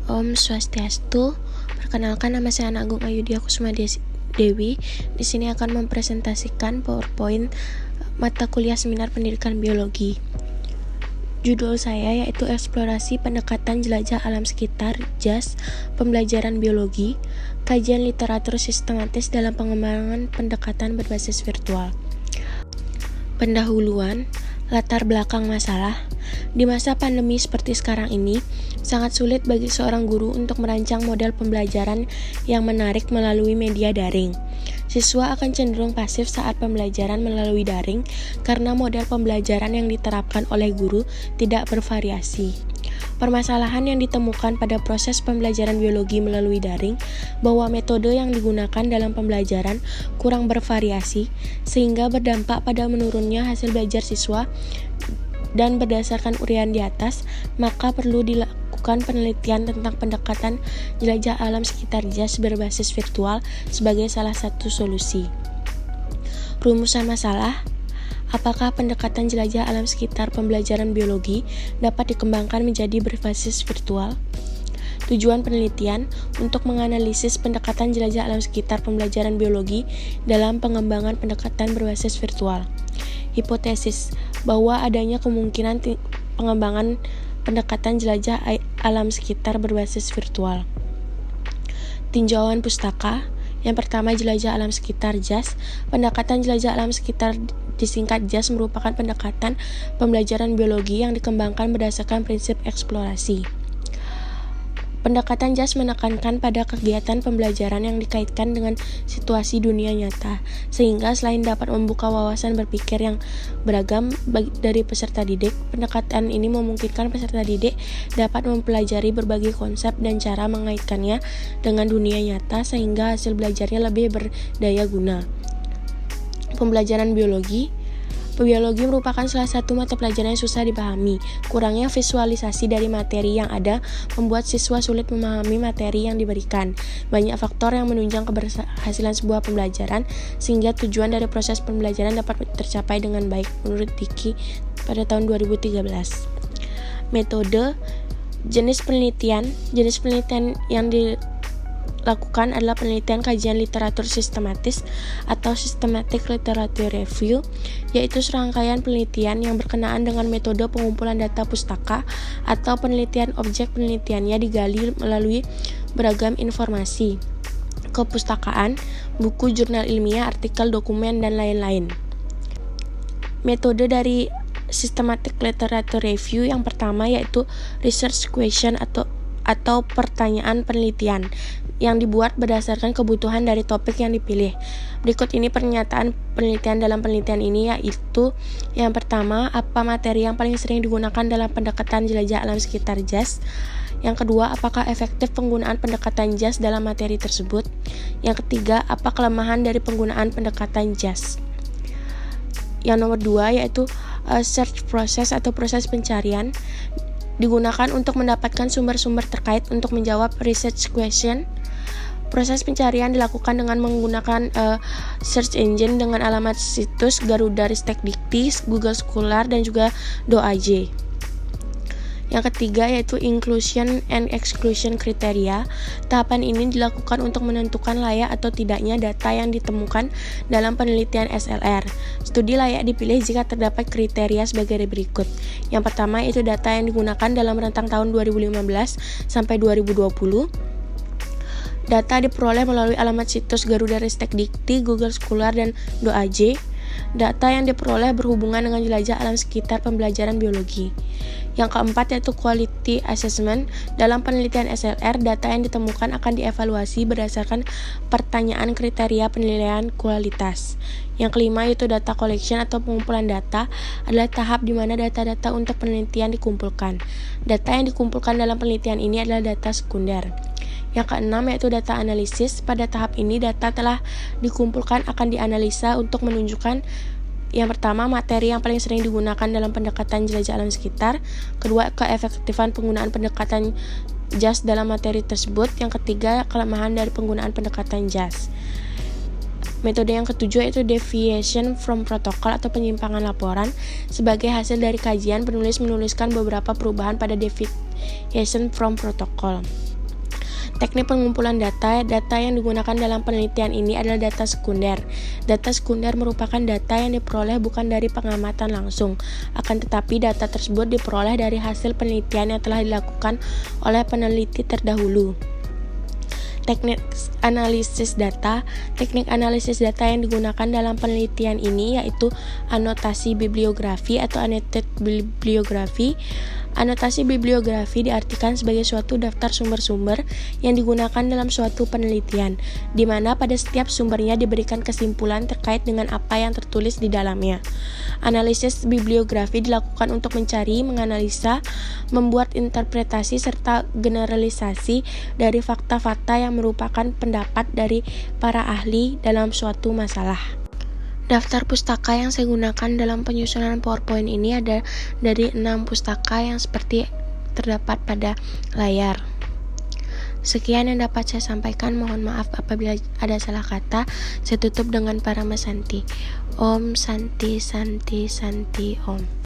Om Swastiastu. Perkenalkan, nama saya Ana Agung Ayudhya Kusuma Dewi. Di sini akan mempresentasikan PowerPoint mata kuliah seminar pendidikan biologi. Judul saya yaitu Eksplorasi Pendekatan Jelajah Alam Sekitar JAS Pembelajaran Biologi, Kajian Literatur Sistematis dalam Pengembangan Pendekatan Berbasis Virtual. Pendahuluan, latar belakang masalah. Di masa pandemi seperti sekarang ini, sangat sulit bagi seorang guru untuk merancang model pembelajaran yang menarik melalui media daring. Siswa akan cenderung pasif saat pembelajaran melalui daring karena model pembelajaran yang diterapkan oleh guru tidak bervariasi. Permasalahan yang ditemukan pada proses pembelajaran biologi melalui daring bahwa metode yang digunakan dalam pembelajaran kurang bervariasi sehingga berdampak pada menurunnya hasil belajar siswa. Dan berdasarkan uraian di atas, maka perlu dilakukan penelitian tentang pendekatan jelajah alam sekitar JAS berbasis virtual sebagai salah satu solusi. Rumusan masalah: apakah pendekatan jelajah alam sekitar pembelajaran biologi dapat dikembangkan menjadi berbasis virtual? Tujuan penelitian untuk menganalisis pendekatan jelajah alam sekitar pembelajaran biologi dalam pengembangan pendekatan berbasis virtual. Hipotesis bahwa adanya kemungkinan pengembangan pendekatan jelajah alam sekitar berbasis virtual. Tinjauan pustaka. Yang pertama, jelajah alam sekitar JAS. Pendekatan jelajah alam sekitar disingkat JAS merupakan pendekatan pembelajaran biologi yang dikembangkan berdasarkan prinsip eksplorasi. Pendekatan JAS menekankan pada kegiatan pembelajaran yang dikaitkan dengan situasi dunia nyata, sehingga selain dapat membuka wawasan berpikir yang beragam dari peserta didik, pendekatan ini memungkinkan peserta didik dapat mempelajari berbagai konsep dan cara mengaitkannya dengan dunia nyata sehingga hasil belajarnya lebih berdaya guna. Pembelajaran biologi merupakan salah satu mata pelajaran yang susah dipahami. Kurangnya visualisasi dari materi yang ada membuat siswa sulit memahami materi yang diberikan. Banyak faktor yang menunjang keberhasilan sebuah pembelajaran, sehingga tujuan dari proses pembelajaran dapat tercapai dengan baik menurut Diki pada tahun 2013. Metode. Jenis penelitian yang dilakukan adalah penelitian kajian literatur sistematis atau systematic literature review, yaitu serangkaian penelitian yang berkenaan dengan metode pengumpulan data pustaka atau penelitian objek penelitiannya digali melalui beragam informasi, kepustakaan, buku, jurnal ilmiah, artikel, dokumen, dan lain-lain. Metode dari systematic literature review yang pertama yaitu research question atau pertanyaan penelitian yang dibuat berdasarkan kebutuhan dari topik yang dipilih. Berikut ini pernyataan penelitian dalam penelitian ini, yaitu yang pertama, apa materi yang paling sering digunakan dalam pendekatan jelajah alam sekitar JAS? Yang kedua, apakah efektif penggunaan pendekatan JAS dalam materi tersebut? Yang ketiga, apa kelemahan dari penggunaan pendekatan JAS? Yang nomor 2 yaitu search process atau proses pencarian digunakan untuk mendapatkan sumber-sumber terkait untuk menjawab research question. Proses pencarian dilakukan dengan menggunakan search engine dengan alamat situs Garuda-Ristek-Dikti, Google Scholar, dan juga DoAJ. Yang ketiga yaitu inclusion and exclusion criteria. Tahapan ini dilakukan untuk menentukan layak atau tidaknya data yang ditemukan dalam penelitian SLR. Studi layak dipilih jika terdapat kriteria sebagai berikut. Yang pertama yaitu data yang digunakan dalam rentang tahun 2015 sampai 2020. Data diperoleh melalui alamat situs Garuda-Ristek-Dikti, Google Scholar, dan DoAJ. Data yang diperoleh berhubungan dengan jelajah alam sekitar pembelajaran biologi. Yang keempat yaitu quality assessment. Dalam penelitian SLR, data yang ditemukan akan dievaluasi berdasarkan pertanyaan kriteria penilaian kualitas. Yang kelima yaitu data collection atau pengumpulan data adalah tahap di mana data-data untuk penelitian dikumpulkan. Data yang dikumpulkan dalam penelitian ini adalah data sekunder. Yang keenam yaitu data analisis. Pada tahap ini data telah dikumpulkan akan dianalisa untuk menunjukkan yang pertama materi yang paling sering digunakan dalam pendekatan jelajah alam sekitar, kedua keefektifan penggunaan pendekatan JAS dalam materi tersebut, yang ketiga kelemahan dari penggunaan pendekatan JAS. Metode yang ketujuh yaitu deviation from protocol atau penyimpangan laporan. Sebagai hasil dari kajian, penulis menuliskan beberapa perubahan pada deviation from protocol. Teknik pengumpulan data yang digunakan dalam penelitian ini adalah data sekunder. Data sekunder merupakan data yang diperoleh bukan dari pengamatan langsung, akan tetapi data tersebut diperoleh dari hasil penelitian yang telah dilakukan oleh peneliti terdahulu. Teknik analisis data yang digunakan dalam penelitian ini yaitu anotasi bibliografi atau annotated bibliography. Anotasi bibliografi diartikan sebagai suatu daftar sumber-sumber yang digunakan dalam suatu penelitian, di mana pada setiap sumbernya diberikan kesimpulan terkait dengan apa yang tertulis di dalamnya. Analisis bibliografi dilakukan untuk mencari, menganalisa, membuat interpretasi serta generalisasi dari fakta-fakta yang merupakan pendapat dari para ahli dalam suatu masalah. Daftar pustaka yang saya gunakan dalam penyusunan PowerPoint ini ada dari 6 pustaka yang seperti terdapat pada layar. Sekian yang dapat saya sampaikan, mohon maaf apabila ada salah kata. Saya tutup dengan Parama Santi. Om Santi Santi Santi Om.